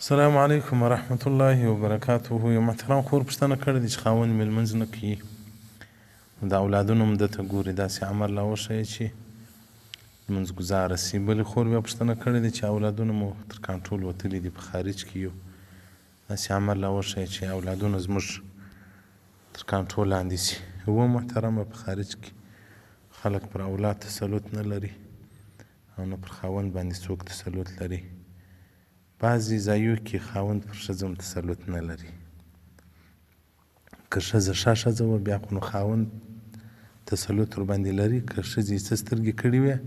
السلام علیکم ورحمت الله وبرکاته. یو محترم خور پوښتنه کړې ده چې خاوند مې لمونځ نه کوي، د اولادونو هم ده ته ګوري، داسې عمل راوښیه چې لمونځ ګزاره سي. بلې خور بیا پوښتنه کړې ده چې اولادونه مو تر کنټرول وتلي دي، په خارج کې یو، داسې عمل راوښیه چې اولادونه زموږ تر کنټرول لاندې سي. محترمه په خارج کې خلک پر اولاد تسلط نه لري او نه پر خاوند باندې څوک تسلط لري. بعضې ځایو کې خاوند پر ښځه هم تسلط نه لري. که ښځه ښه ښځه وه بیا خو نو خاوند تسلط ورباندې لري. که ښځې یې څه سترګې کړې وې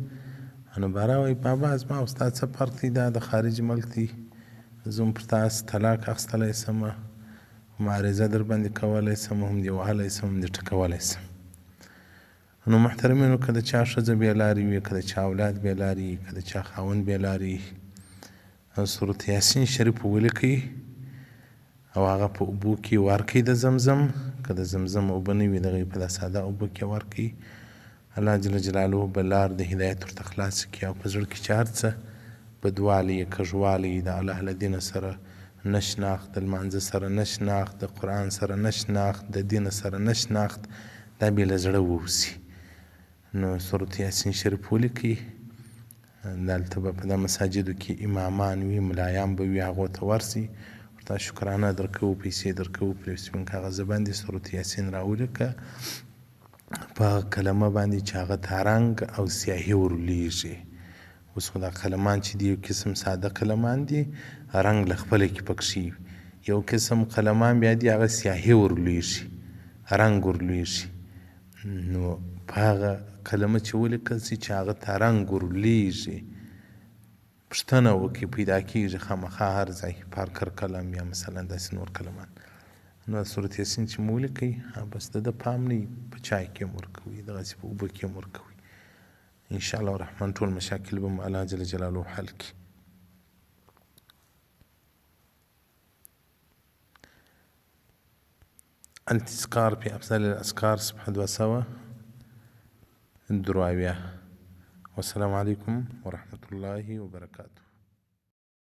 نو باره وایي بابا زما او ستا څه فرق دی، دا د خارج ملک دی، زه هم پر تاسې طلاق اخیستلی شمه، معارضه در باندې کولی شم، هم دې وهلی شم، هم دې ټکولی شم. نو محترمینو، که د چا ښځه بې لارې وي، که د چا اولاد بې لارې وي، که د چا خاوند بې لارې وي، سورت یاسین شریف ولیکئ او هغه په اوبو کې ورکئ د زمزم. که د زمزم اوبه نه وي د هغې په دا ساده اوبو کې ورکئ. الله جل جلاله به لار د هدایت ورته خلاصه کړي او په زړه کې چې هر څه بدوالی یې کږوالی د الله له دینه سره نه شناخت، د لمانځه سره نه شناخت، د قرآن سره نه شناخت، د دین سره نه شناخت، دا بې له زړه ووځي. نو سورت یاسین شریف ولیکئ. دلته به په دا مساجدو کې امامان وي، ملایان به وي، هغو ته ورسئ، ورته شکرانه درکوو، پیسې درکوو، پرې سپین کاغذه باندې سورت یاسین راولیکه په هغه کلمه باندې چې هغه ته رنګ او سیاهي ورلیږي. اوس خو دا قلمان چې دي یو قسم ساده قلمان دي، رنګ له خپله کې پکښې وي. یو قسم قلمان بیا دي هغه سیاهي ورلیږي، رنګ ورلیږي. نو په هغه کلمه چې ولیکل سي چې هغه ته رنګ ورلیږي، پوښتنه وکړئ، پیدا کېږي خامخا هر ځای، پارکر قلم یا مثلا داسې نور قلمان. نو سورت یاسین چې مو ولیکئ بس د ده پام نه وي، په چای کې هم ورکوئ، دغسې په اوبه کې هم ورکوئ. انشاءالله الرحمن ټول مشاکل به مو الله جل جلاله حل کړي. التذکار په افضل الاذکار صفحه 200. والسلام علیکم ورحمة الله وبرکاته.